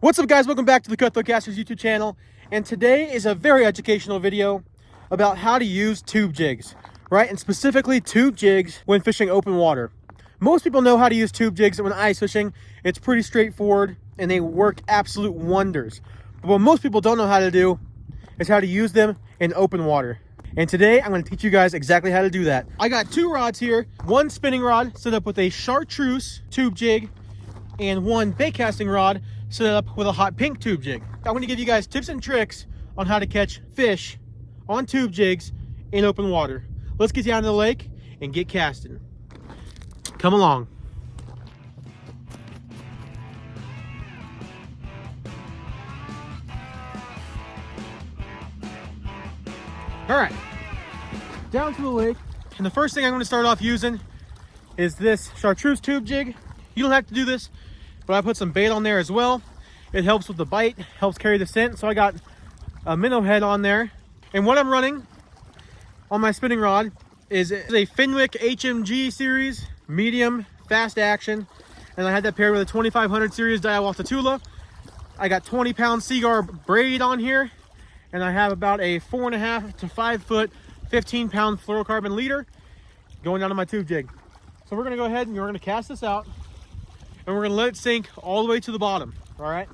What's up, guys? Welcome back to the Casters YouTube channel, and today is a very educational video about how to use tube jigs, right? And specifically tube jigs when fishing open water. Most people know how to use tube jigs when ice fishing. It's pretty straightforward and they work absolute wonders. But what most people don't know how to do is how to use them in open water. And today I'm going to teach you guys exactly how to do that. I got two rods here, one spinning rod set up with a chartreuse tube jig and one bait casting rod set up with a hot pink tube jig. I'm going to give you guys tips and tricks on how to catch fish on tube jigs in open water. Let's get down to the lake and get casting. Come along. All right, down to the lake. And the first thing I'm going to start off using is this chartreuse tube jig. You don't have to do this, but I put some bait on there as well. It helps with the bite, helps carry the scent. So I got a minnow head on there. And what I'm running on my spinning rod is a Fenwick HMG series, medium, fast action. And I had that paired with a 2500 series Diawalta Tula. I got 20-pound Seaguar braid on here. And I have about a 4.5 to 5 foot, 15-pound fluorocarbon leader going down to my tube jig. So we're gonna go ahead and we're gonna cast this out. And we're gonna let it sink all the way to the bottom, all right?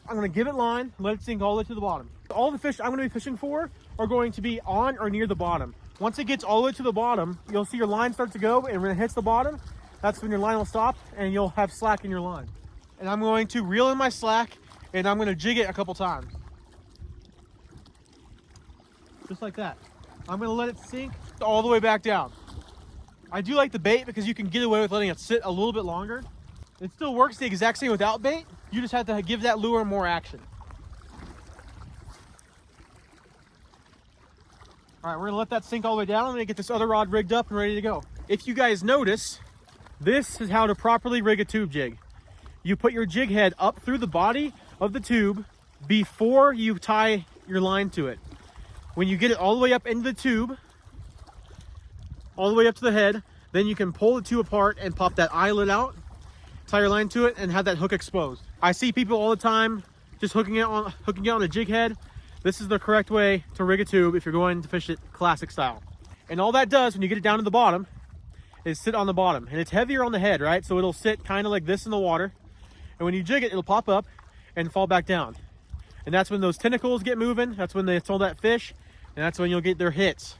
I'm gonna give it line, let it sink all the way to the bottom. All the fish I'm gonna be fishing for are going to be on or near the bottom. Once it gets all the way to the bottom, you'll see your line start to go, and when it hits the bottom, that's when your line will stop and you'll have slack in your line. And I'm going to reel in my slack and I'm gonna jig it a couple times. Just like that. I'm gonna let it sink all the way back down. I do like the bait because you can get away with letting it sit a little bit longer. It still works the exact same without bait. You just have to give that lure more action. All right, we're gonna let that sink all the way down. I'm gonna get this other rod rigged up and ready to go. If you guys notice, this is how to properly rig a tube jig. You put your jig head up through the body of the tube before you tie your line to it. When you get it all the way up into the tube, all the way up to the head, then you can pull the two apart and pop that eyelet out, tie your line to it, and have that hook exposed. I see people all the time just hooking it on a jig head. This is the correct way to rig a tube if you're going to fish it classic style. And all that does when you get it down to the bottom is sit on the bottom. And it's heavier on the head, right? So it'll sit kind of like this in the water. And when you jig it, it'll pop up and fall back down. And that's when those tentacles get moving. That's when they throw that fish. And that's when you'll get their hits.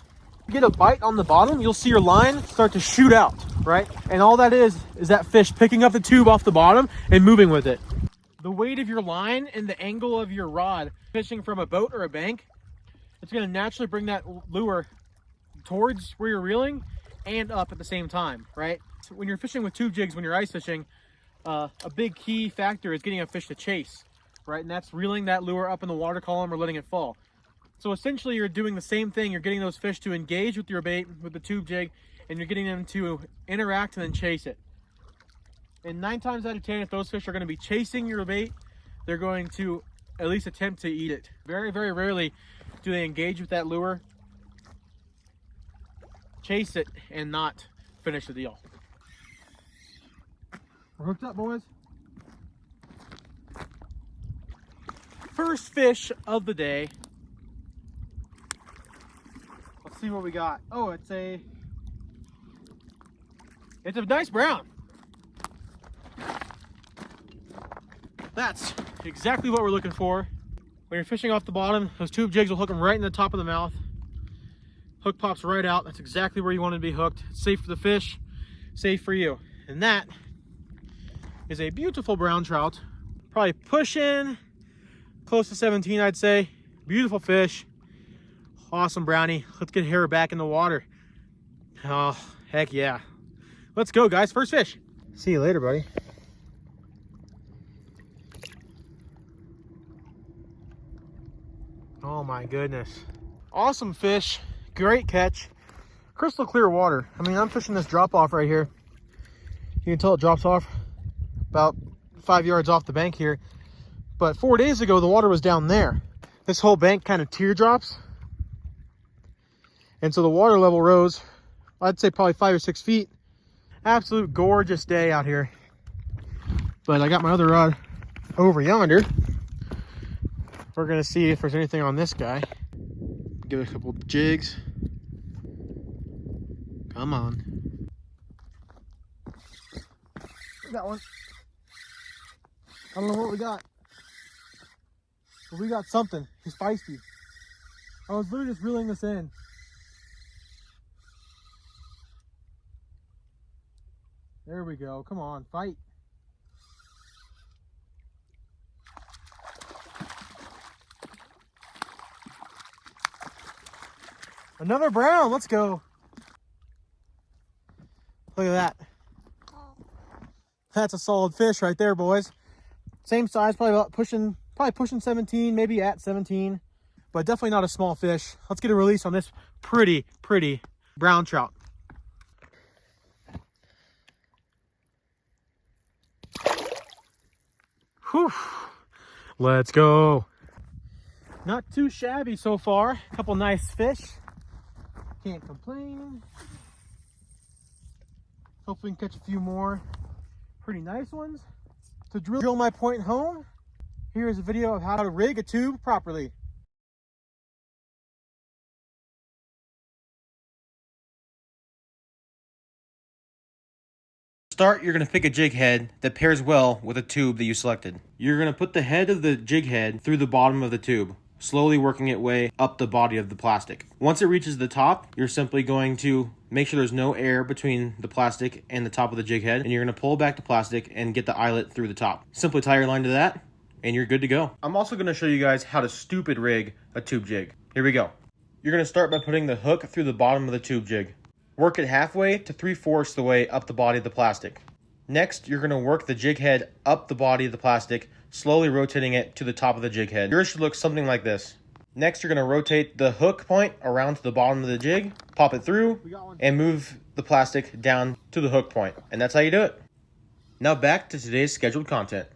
You get a bite on the bottom, you'll see your line start to shoot out, right? And all that is that fish picking up the tube off the bottom and moving with it. The weight of your line and the angle of your rod fishing from a boat or a bank, it's going to naturally bring that lure towards where you're reeling and up at the same time, right? So when you're fishing with tube jigs, when you're ice fishing, a big key factor is getting a fish to chase, right? And that's reeling that lure up in the water column or letting it fall. So essentially you're doing the same thing. You're getting those fish to engage with your bait, with the tube jig, and you're getting them to interact and then chase it. And 9 times out of 10, if those fish are going to be chasing your bait, they're going to at least attempt to eat it. Very, very rarely do they engage with that lure, chase it, and not finish the deal. We're hooked up, boys. First fish of the day. Let's see what we got. Oh, it's a nice brown. That's exactly what we're looking for. When you're fishing off the bottom, those tube jigs will hook them right in the top of the mouth. Hook pops right out. That's exactly where you want to be hooked. It's safe for the fish, safe for you. And that is a beautiful brown trout. Probably pushing close to 17, I'd say. Beautiful fish. Awesome brownie. Let's get her back in the water. Oh, heck yeah. Let's go, guys. First fish. See you later, buddy. Oh my goodness. Awesome fish. Great catch. Crystal clear water. I mean, I'm fishing this drop off right here. You can tell it drops off about 5 yards off the bank here. But 4 days ago, the water was down there. This whole bank kind of teardrops. And so the water level rose, I'd say probably 5 or 6 feet. Absolute gorgeous day out here. But I got my other rod over yonder. We're gonna see if there's anything on this guy. Give it a couple jigs. Come on. Got one. I don't know what we got. But we got something. He's feisty. I was literally just reeling this in. There we go. Come on, fight. Another brown. Let's go. Look at that. That's a solid fish right there, boys. Same size, probably pushing 17, maybe at 17, but definitely not a small fish. Let's get a release on this pretty brown trout. Whew. Let's go. Not too shabby so far. A couple nice fish. Can't complain. Hopefully we can catch a few more pretty nice ones. To drill my point home, here is a video of how to rig a tube properly. To start, you're going to pick a jig head that pairs well with a tube that you selected. You're going to put the head of the jig head through the bottom of the tube, slowly working its way up the body of the plastic. Once it reaches the top, you're simply going to make sure there's no air between the plastic and the top of the jig head, and you're going to pull back the plastic and get the eyelet through the top. Simply tie your line to that, and you're good to go. I'm also going to show you guys how to stupid rig a tube jig. Here we go. You're going to start by putting the hook through the bottom of the tube jig. Work it halfway to 3/4 the way up the body of the plastic. Next, you're going to work the jig head up the body of the plastic, slowly rotating it to the top of the jig head. Yours should look something like this. Next, you're going to rotate the hook point around to the bottom of the jig, pop it through, and move the plastic down to the hook point. And that's how you do it. Now back to today's scheduled content.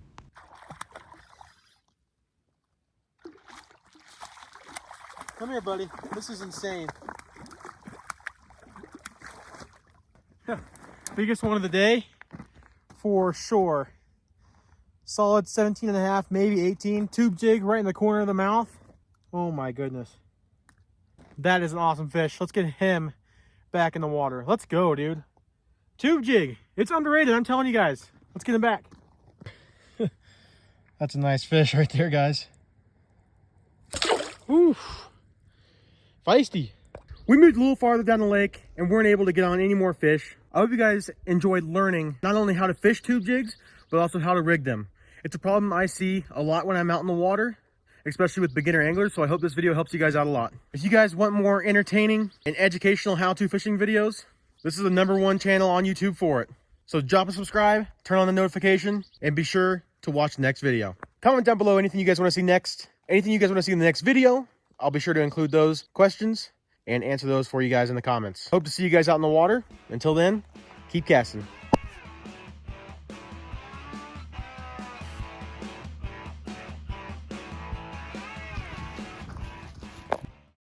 Come here, buddy. This is insane. Biggest one of the day for sure. Solid 17.5, maybe 18. Tube jig right in the corner of the mouth. Oh my goodness. That is an awesome fish. Let's get him back in the water. Let's go, dude. Tube jig. It's underrated, I'm telling you guys. Let's get him back. That's a nice fish right there, guys. Oof. Feisty. We moved a little farther down the lake and weren't able to get on any more fish. I hope you guys enjoyed learning not only how to fish tube jigs, but also how to rig them. It's a problem I see a lot when I'm out in the water, especially with beginner anglers, so I hope this video helps you guys out a lot. If you guys want more entertaining and educational how-to fishing videos, this is the #1 channel on YouTube for it. So drop a subscribe, turn on the notification, and be sure to watch the next video. Comment down below anything you guys want to see next. Anything you guys want to see in the next video, I'll be sure to include those questions and answer those for you guys in the comments. Hope to see you guys out in the water. Until then, keep casting.